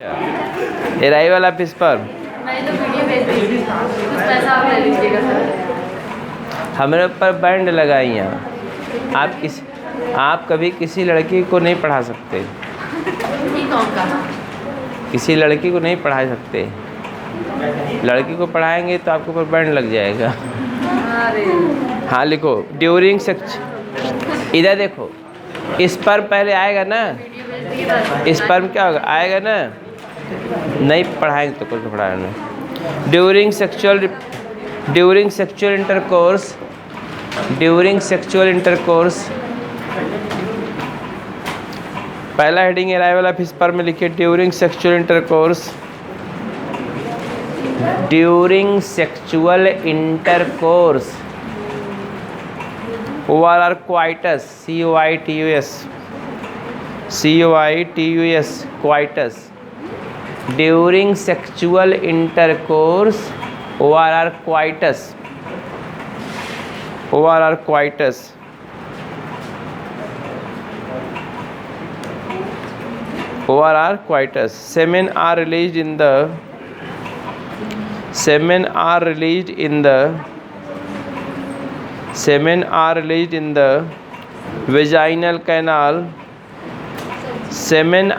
Arrival of sperm. मैं तो video भेज दी, कुछ पैसा आप ले लीजिएगा सर। हमारे ऊपर बैंड लगाई हैं। आप कभी किसी लड़की को नहीं पढ़ा सकते। ये कौन कहा? किसी लड़की को नहीं पढ़ा सकते। लड़की को पढ़ाएंगे तो आपके ऊपर बैंड लग जाएगा। अरे हाँ लिखो ड्यूरिंग सेक्स। इधर देखो, स्पर्म पहले आएगा ना। वीडियो भेज दी बस। स्पर्म क्या होगा, आएगा ना। नहीं पढ़ाएंगे तो कुछ पढ़ाना। ड्यूरिंग सेक्सुअल इंटरकोर्स पहला हेडिंग अराइवल ऑफ स्पर्म में लिखिए during sexual intercourse. ORR coitus, coitus, coitus. During sexual intercourse, ORR coitus, ORR coitus. ORR coitus. Semen are released in the vaginal canal. Semen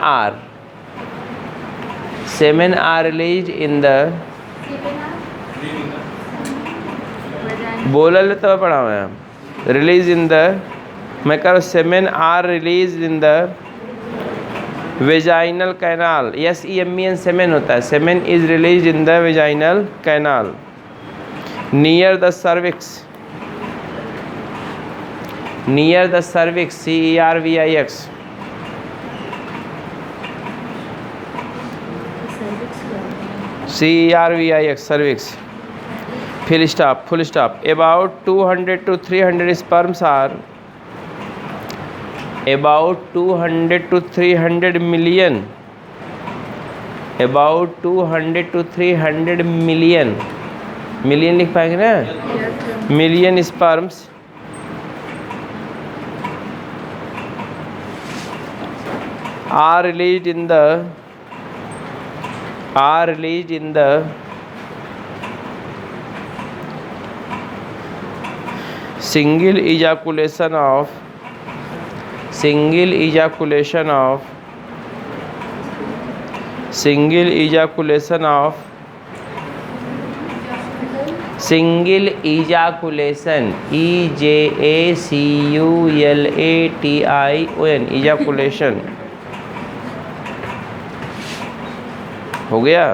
are released in the बोलल तो पढ़ा मैं release in the मैं कह रहा हूँ semen are release in the vaginal canal. SEMEN semen होता है। Semen is release in the vaginal canal near the cervix CERVIX cervix. Full stop. About 200 to 300 sperms are about 200 to 300 million million लिख पाएंगे ना। Million sperms are released in the single ejaculation of EJACULATION ejaculation हो गया।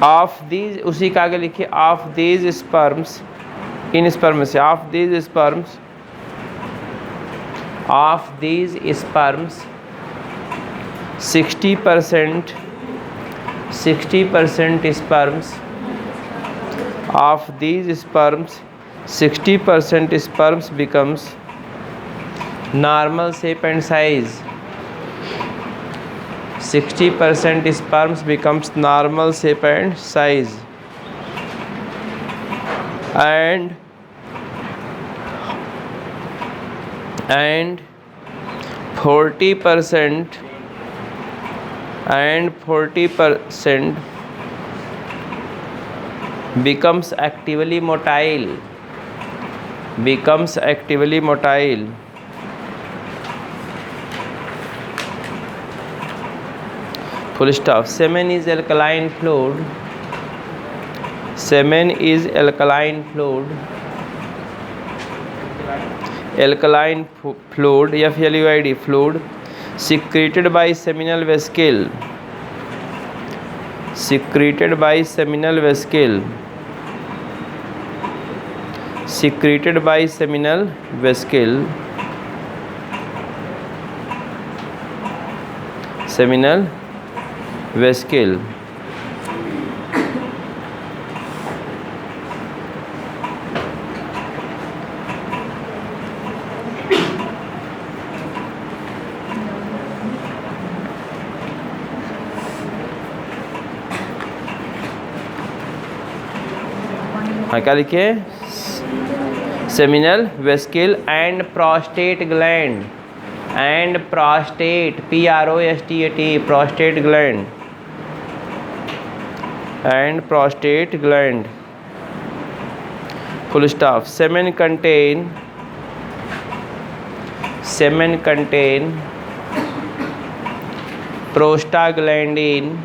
Of these उसी का आगे लिखिए of these sperms इन स्पर्म से of these sperms 60% sperms becomes normal shape and size. 60% sperms becomes normal shape and size, and 40% becomes actively motile. Full stop. Semen is alkaline fluid. FLUID fluid secreted by seminal vesicle. Seminal vesicle. हाँ क्या लिखे seminal vesicle and prostate gland, and prostate, prostate, prostate gland, and prostate gland, full stop. Semen contain prostaglandin,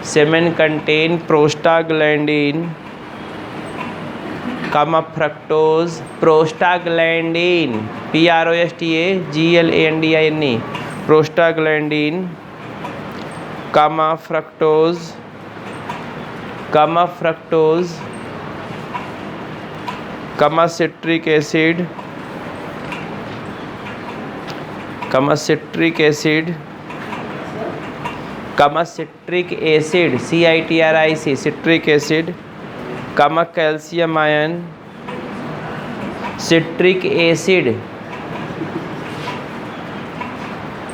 semen contain prostaglandin, comma fructose, prostaglandin, prostaglandin, prostaglandin, comma fructose, comma citric acid, citric acid, citric acid, comma calcium ion, citric acid,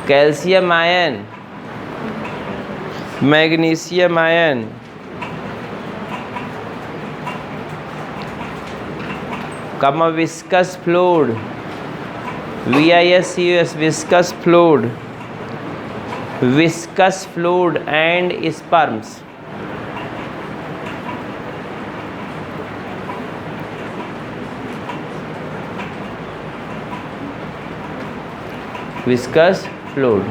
calcium ion, magnesium ion, comma viscous fluid, viscous, viscous fluid and sperms, viscous fluid.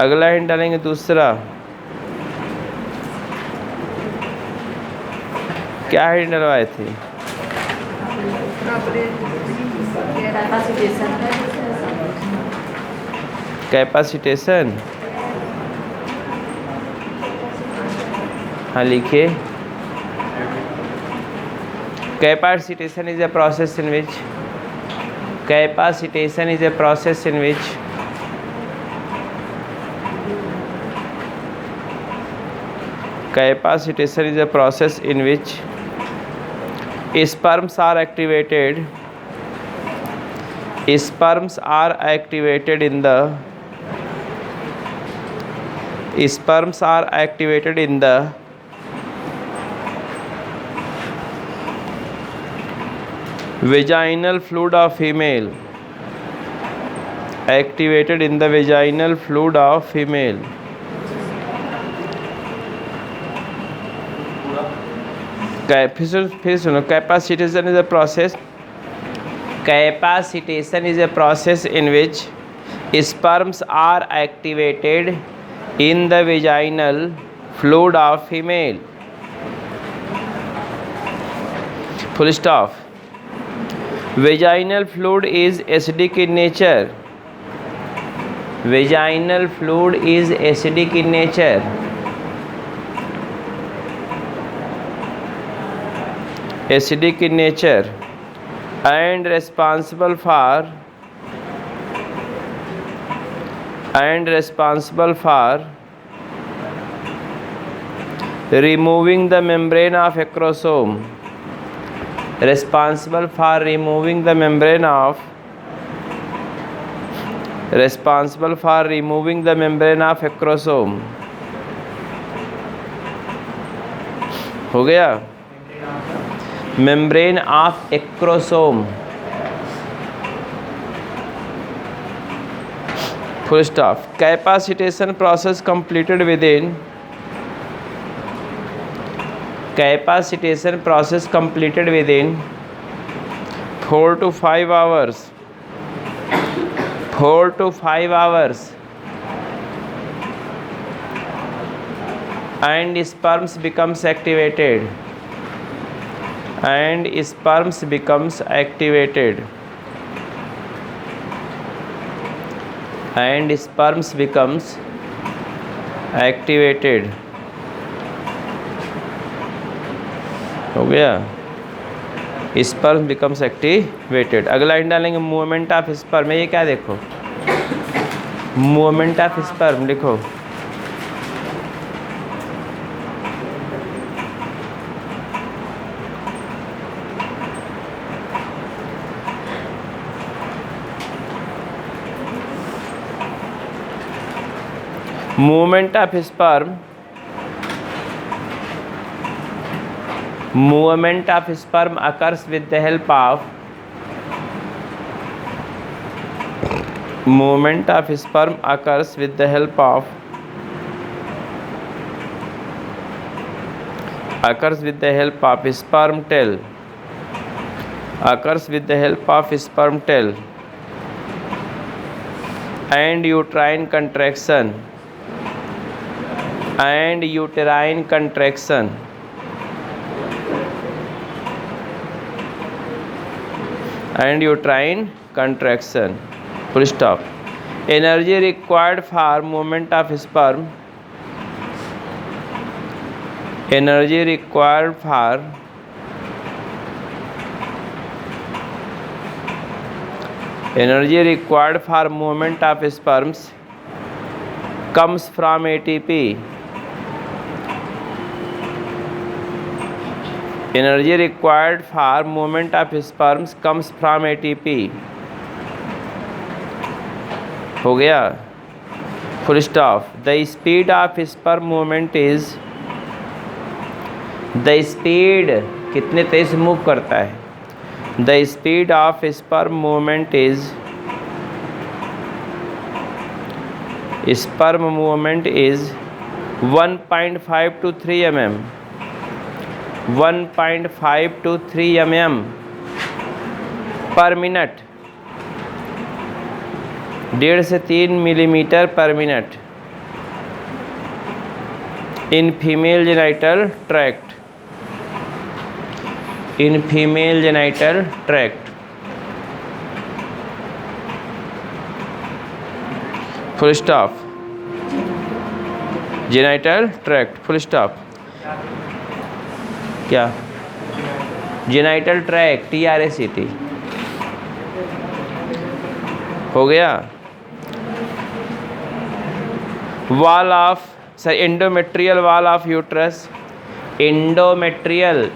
अगला hint डालेंगे दूसरा, क्या hint डलवाए थे? Capacitation, हाँ लिखिए। Capacitation is a process in which, capacitation is a process in which capacitation is a process in which sperms are activated, sperms are activated in the, sperms are activated in the vaginal fluid of female, activated in the vaginal fluid of female, फिर सुनो, capacitation is a process, capacitation is a process in which sperms are activated in the vaginal fluid of female, full stop. Vaginal fluid is acidic in nature, vaginal fluid is acidic in nature, acidic in nature, and responsible for removing the membrane of acrosome, responsible for removing the membrane of acrosome. हो गया? membrane of acrosome, full stop. Capacitation process completed within, capacitation process completed within 4 to 5 hours, 4 to 5 hours, and sperms becomes activated, and sperms becomes activated, and sperms becomes activated. हो गया? Sperm becomes activated. अगला hint डालेंगे movement of sperm. ये क्या देखो, movement of sperm लिखो. movement of sperm, movement of sperm occurs with the help of movement of sperm occurs with the help of sperm tail and uterine contraction full stop. Energy required for movement of sperm energy required for movement of sperms comes from ATP. Energy required for movement of sperms comes from ATP. हो गया, full stop. The speed of sperm movement is the speed कितने तेज move करता है. The speed of sperm movement is 1.5 to 3 mm 1.5 to 3 mm पर minute. 1.5 से 3 millimetre पर minute in female genital tract. Full stop. Genital tract full stop. क्या genital tract TRACT हो गया. Wall of endometrial wall of uterus. Endometrial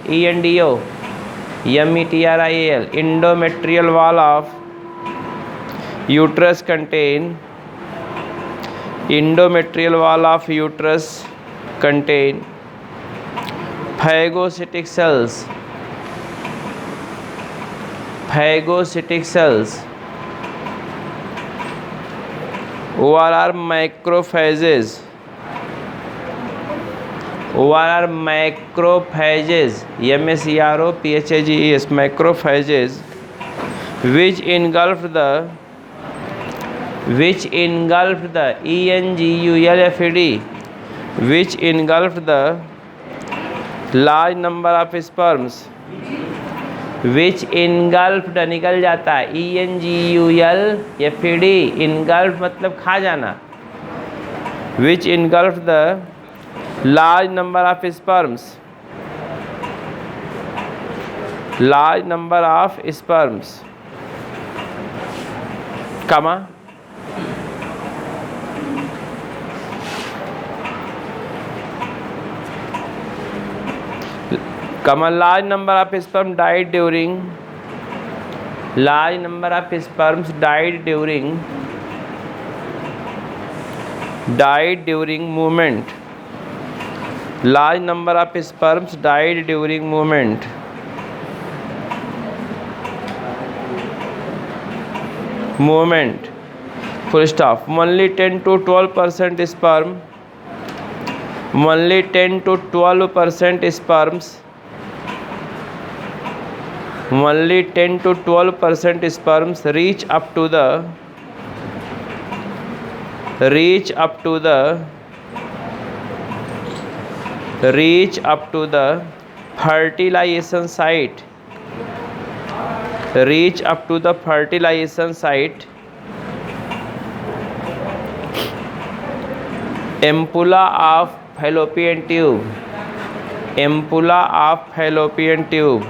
ENDO METRIAL endometrial wall of uterus contain phagocytic cells ORR macrophages MACROPHAGES macrophages which engulf the ENGULFD which engulf the large number of sperms निकल जाता है. ENGULFD engulf मतलब खा जाना. which engulf the large number of sperms comma large number of sperms died during movement. Large number of sperms died during movement. Full stop. Only 10 to 12% sperms reach up to the fertilization site. Ampulla of fallopian tube.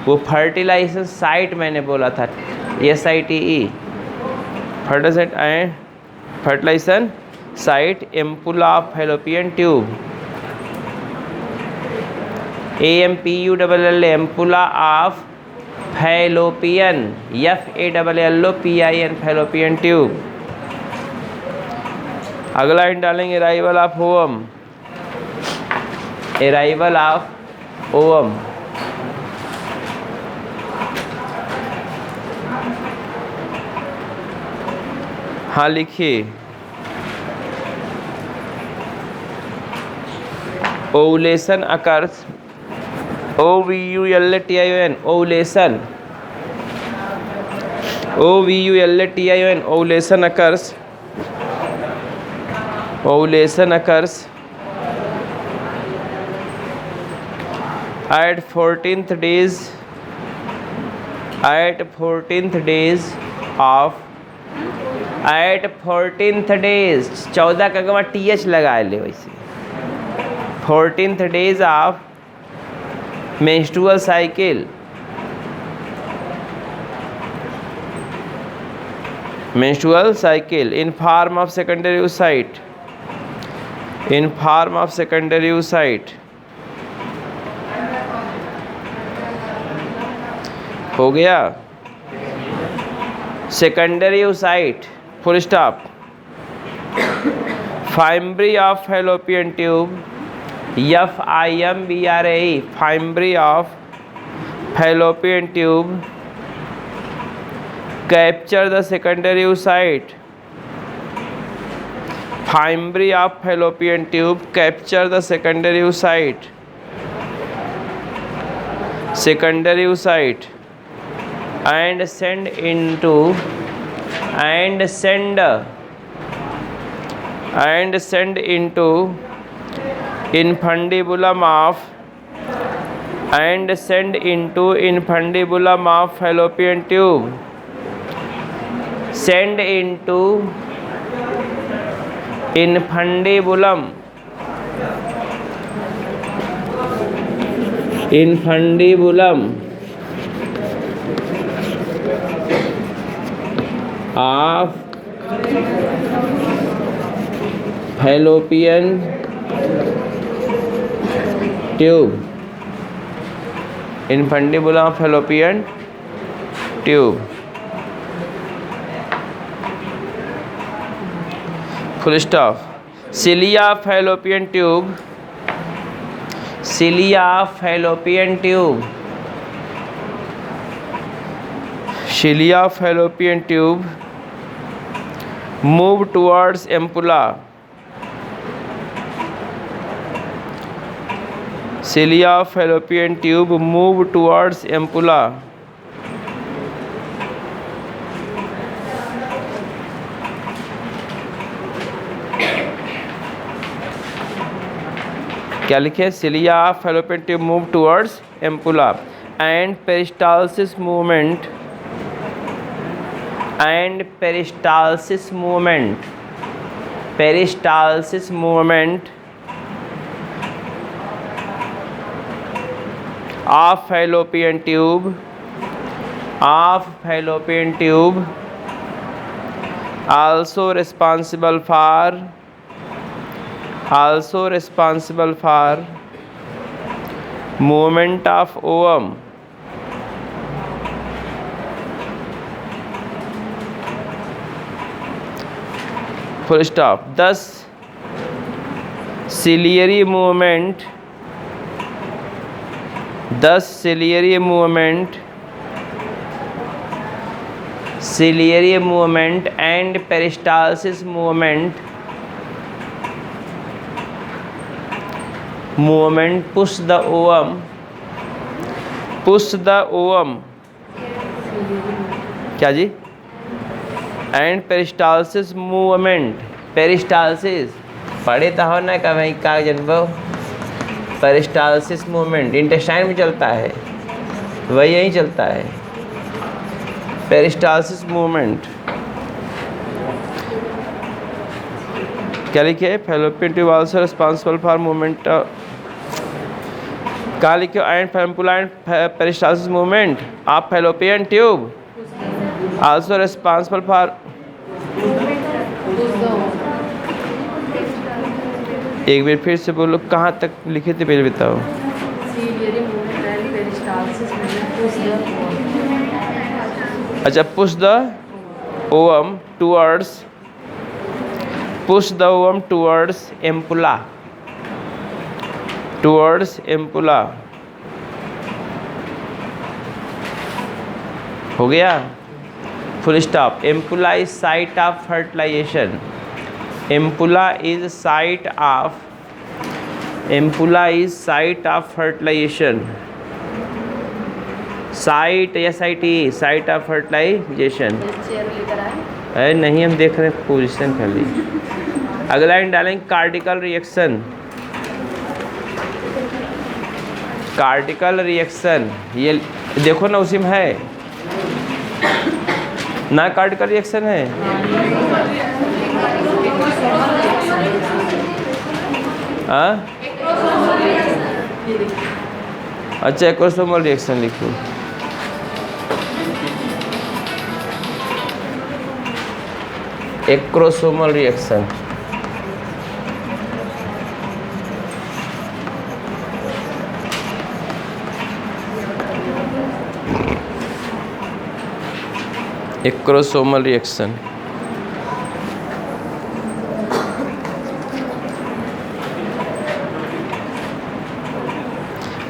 वो fertilisation site मैंने बोला था SITE fertilisation site. Ampulla of fallopian tube AMPULL ampulla of fallopian FALLOPIN fallopian tube. अगला इन डालेंगे arrival of ovum. Arrival of ovum. हाँ लिखिए। Ovulation occurs, OVULATION, ovulation, OVULATION, ovulation occurs, ovulation occurs at 14th days, at 14th days of, at 14th days 14 का गवा TH लगा ले वैसे 14th days of menstrual cycle, menstrual cycle in form of secondary oocyte, in form of secondary oocyte। हो गया secondary oocyte, full stop। fimbri of fallopian tube, FIMBRAE, fimbri of fallopian tube capture the secondary oocyte, fimbri of fallopian tube capture the secondary oocyte, secondary oocyte and send into, and send into infundibulum of, and send into infundibulum of fallopian tube, send into infundibulum, infundibulum of fallopian tube, infundibulum of fallopian tube, full stop। cilia of fallopian tube, cilia of fallopian tube, cilia of fallopian tube move towards ampulla, cilia of fallopian tube move towards ampulla, क्या लिखे? cilia of fallopian tube move towards ampulla and peristalsis movement, and peristalsis movement, peristalsis movement of fallopian tube, of fallopian tube also responsible for, also responsible for movement of ovum, full stop। thus ciliary movement, thus ciliary movement, ciliary movement and peristalsis movement, movement push the ovum, push the ovum, क्या जी? and peristalsis movement, peristalsis पढ़े तो हो ना कहीं का जन्म, peristalsis movement intestine में चलता है, वही यहीं चलता है पेरिस्टालसिस मूवमेंट। क्या लिखे? Fallopian tube also responsible for movement, कहाँ लिखे? And ampulla and peristalsis movement of fallopian tube also responsible for, एक बार फिर से बोलो, कहाँ तक लिखे थे पहले बताओ। अच्छा, push the ovum towards, push the ovum towards ampulla, towards ampulla. हो गया, full stop. Ampulla is site of fertilisation. Ampulla is site of, ampulla is site of fertilisation. Site, SIT, site of fertilisation. Chair लेकर आए। अरे नहीं, हम देख रहे हैं पोजिशन खाली। अगला लाइन डालेंगे कार्टिकल रिएक्शन। कार्टिकल रिएक्शन, ये देखो ना उसी में है ना, कार्टिकल रिएक्शन है। हाँ अच्छा, एक्रोसोमल रिएक्शन लिखो। Acrosomal reaction. Acrosomal reaction.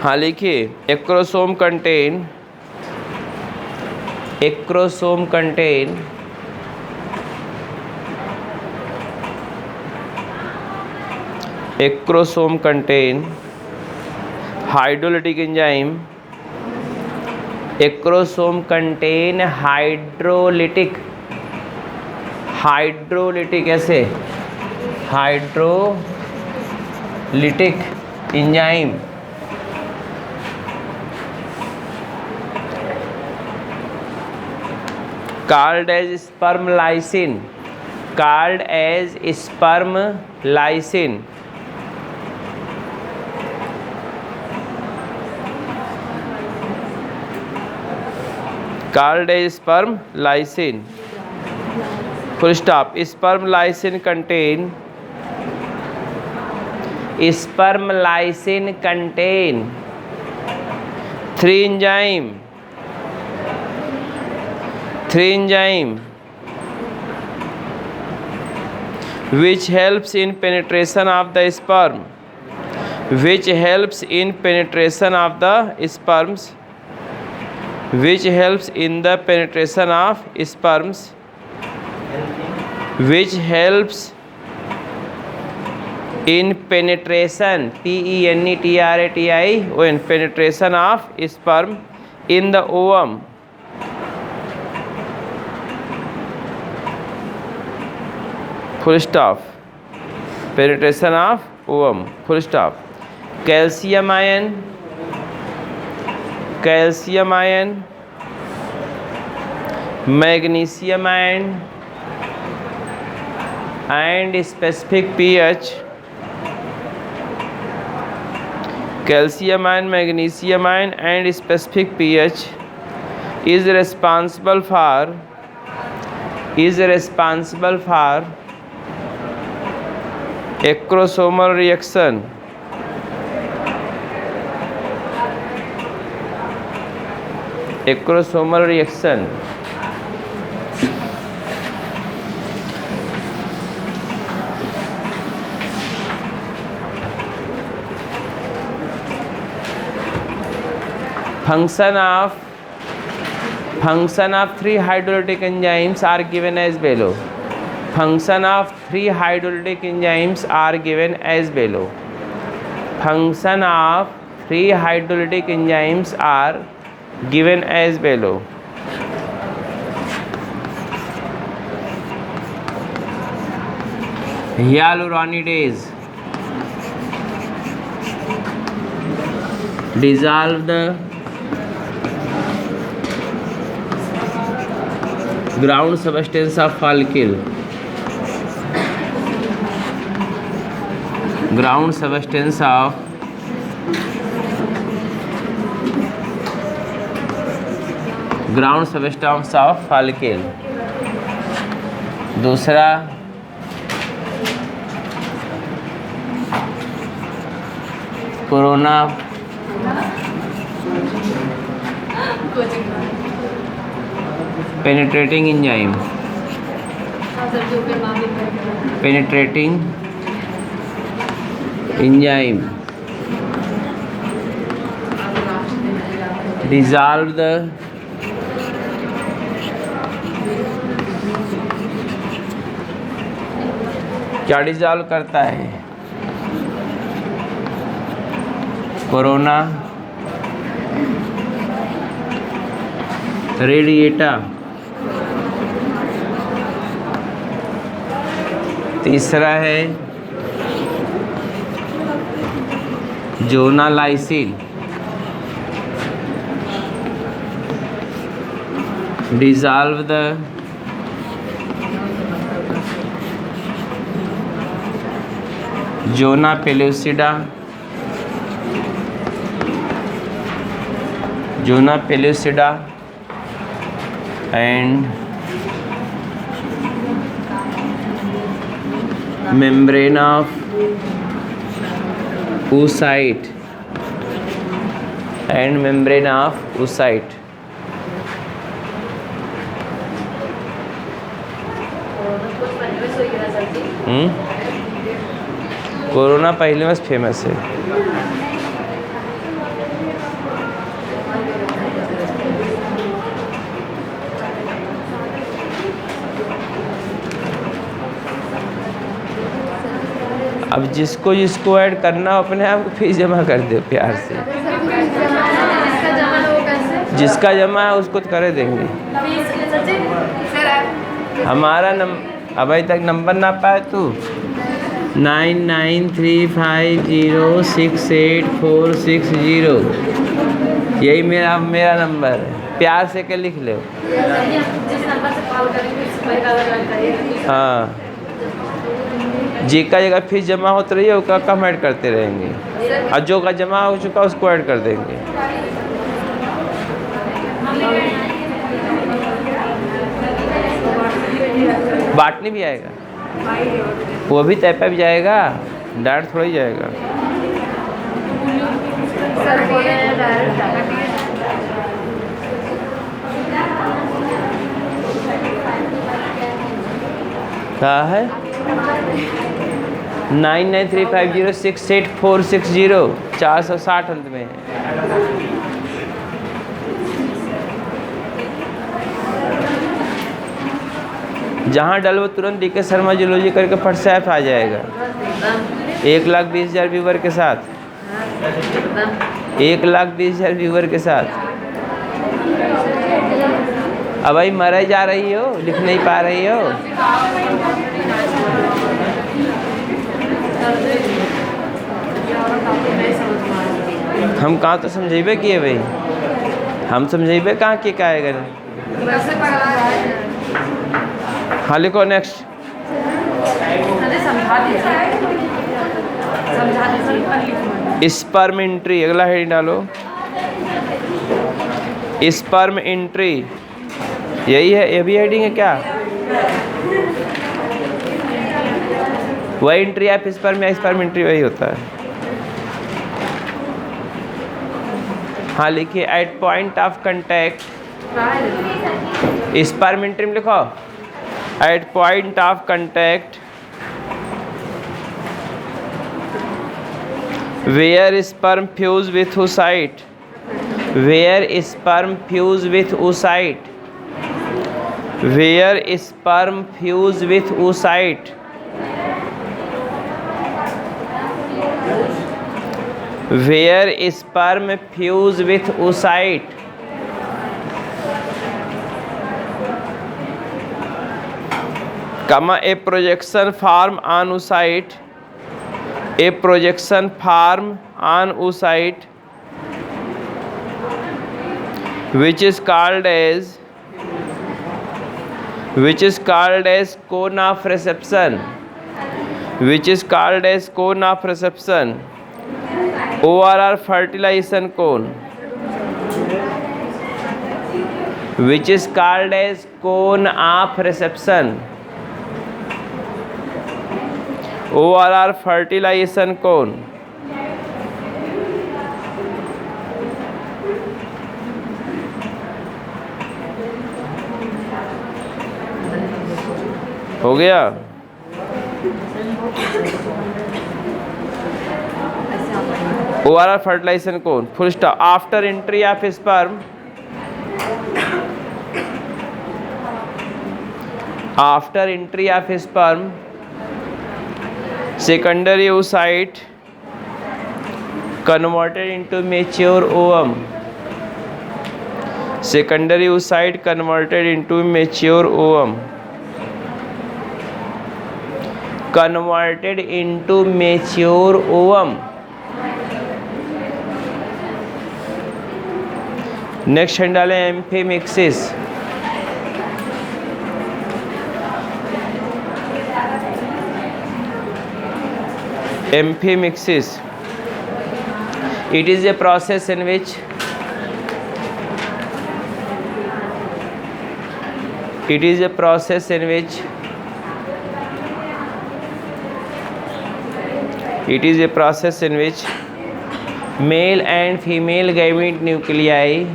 हाँ लिखिए, acrosome contain, acrosome contain acrosome contain hydrolytic enzyme. Acrosome contain hydrolytic, hydrolytic ऐसे, hydrolytic enzyme. called as sperm lysine, called as sperm lysine। called as sperm lysine। full stop। sperm lysine contain, sperm lysine contain 3 enzyme, 3 enzyme which helps in penetration of the sperm, which helps in penetration of the sperms, which helps in the penetration of sperms, which helps in penetration, penetration, penetration of sperm in the ovum, full stop। penetration of ovum, full stop। calcium ion, calcium ion, magnesium ion and specific pH, calcium ion, magnesium ion and specific pH is responsible for acrosomal reaction, acrosomal reaction। function of 3 hydrolytic enzymes are given as below। function of 3 hydrolytic enzymes are given as below। function of 3 hydrolytic enzymes are given as below। hyaluronidase dissolve the ground substance of follicle, ground substance of follicle। दूसरा corona penetrating enzyme, penetrating enzyme dissolve the क्या dissolve करता है? Corona radiata. तीसरा है zonalysin. Dissolve the zona pellucida. Zona pellucida and membrane of oocyte and membrane of oocyte। Corona पहले में famous है। अब जिसको जिसको ऐड करना हो अपने आप को फीस जमा कर दो प्यार से। जिसका जमा है उसको तो करे देंगे। हमारा अभी तक नंबर ना पाए तू 9935068460। यही मेरा नंबर है, प्यार से के लिख लो। हाँ, जी का जगह फीस जमा होती रही है उसका कम ऐड करते रहेंगे, और जो का जमा हो चुका उसको ऐड कर देंगे। बांटने भी आएगा, वो भी तय पे भी जाएगा, डायरेक्ट थोड़ा ही जाएगा। क्या है 9935068460 460 अंत में है। जहाँ डलो तुरंत डीके शर्मा जूलॉजी करके फट से आ जाएगा। 1,20,000 व्यूवर के साथ, 1,20,000 व्यूवर के साथ। अब भाई मरे जा रही हो, लिख नहीं पा रही हो। हम कहाँ तो समझेबे किए भाई, हम समझेबे कहाँ के क्या आएगा। हाँ लिखो नेक्स्ट। स्पर्म एंट्री, अगला हेडिंग डालो। स्पर्म एंट्री, यही है, ये भी हेडिंग है क्या? वही एंट्री आप स्पर्म या स्पर्म एंट्री वही होता है। हाँ लिखिए at point of contact. Sperm entry में लिखो at point of contact where sperm fuse with oocyte, where sperm fuse with oocyte, where sperm fuse with oocyte, where sperm fuse with oocyte। Comma, a projection form on oocyte, a projection form on oocyte which is called as cone of reception, which is called as cone of reception, ORR fertilization cone, which is called as cone of reception, ORR fertilization cone। हो गया। Overall fertilisation कौन, full stop. After entry of sperm, after entry of sperm secondary oocyte converted into mature ovum, secondary oocyte converted into mature ovum, converted into mature ovum। Next hand डालें amphimixis, amphimixis, it is a process in which it is a process in which it is a process in which male and female gamete nuclei,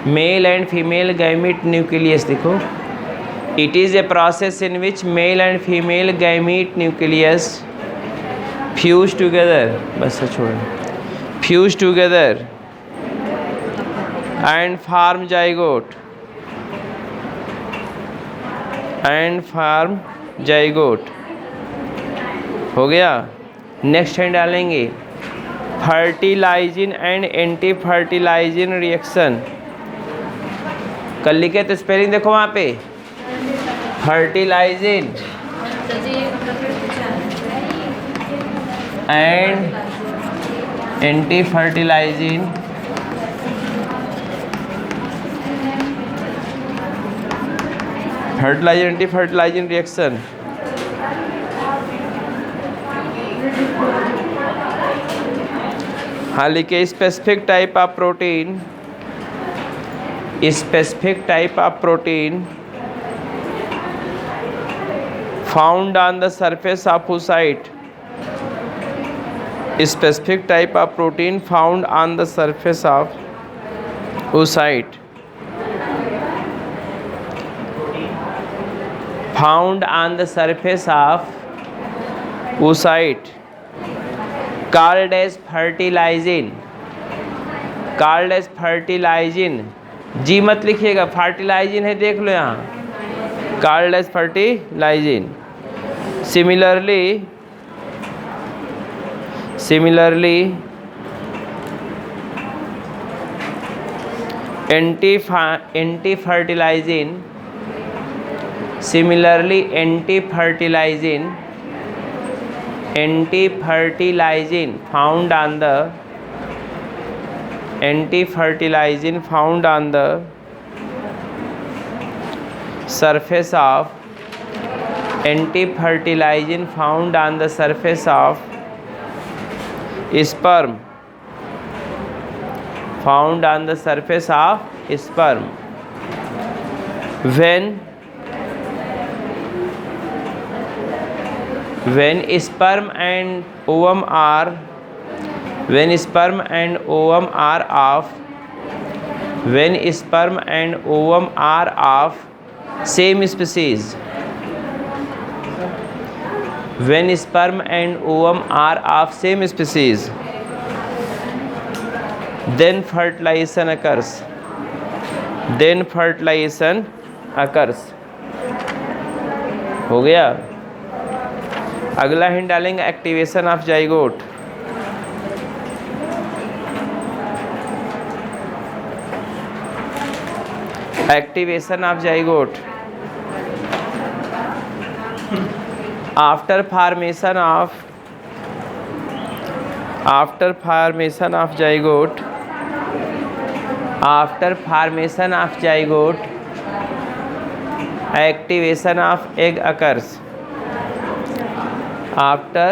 male and female gamete nucleus, देखो it is a process in which male and female gamete nucleus fuse together, बस छोड़, fuse together and form zygote, and form zygote। हो गया। Next hand डालेंगे fertilizin and anti fertilizin reaction. कल लिखे तो spelling देखो वहाँ पे, fertilizin and anti fertilizin fertilizer anti fertilizin reaction. हाँ लिखे specific type of protein, specific type of protein found on the surface of oocyte, specific type of protein found on the surface of oocyte, found on the surface of oocyte called as fertilizin, called as fertilizin। जी मत लिखिएगा, fertilizin है, देख लो यहाँ, called as fertilizin. Similarly anti fertilizin, similarly anti fertilizin found on the anti-fertilizin found on the surface of anti-fertilizin found on the surface of sperm, found on the surface of sperm when sperm and ovum are, when sperm and ovum are of, when sperm and ovum are of same species, when sperm and ovum are of same species, then fertilization occurs, then fertilization occurs। हो गया। अगला hint डालेंगे activation of zygote. Activation of zygote after formation of zygote, after formation of zygote activation of egg occurs, after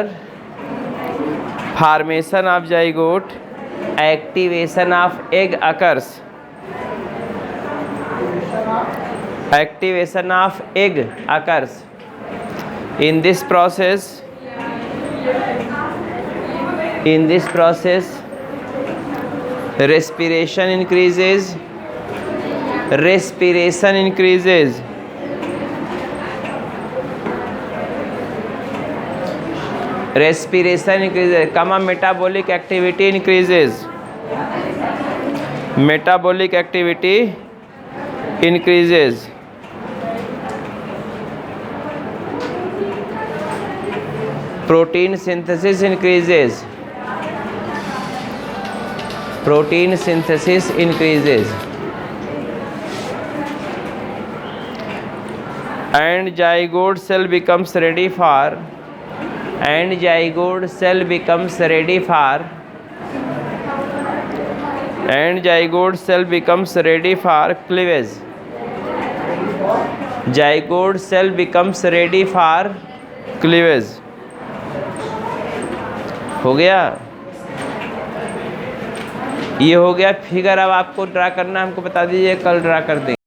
formation of zygote activation of egg occurs, activation of egg occurs। In this process respiration increases, respiration increases, comma metabolic activity increases, metabolic activity increases, protein synthesis increases, protein synthesis increases, and zygote cell becomes ready for, and zygote cell becomes ready for, and zygote cell becomes ready for cleavage, zygote cell becomes ready for cleavage। हो गया, ये हो गया figure. अब आपको draw करना, हमको बता दीजिए, कल ड्रा कर देंगे।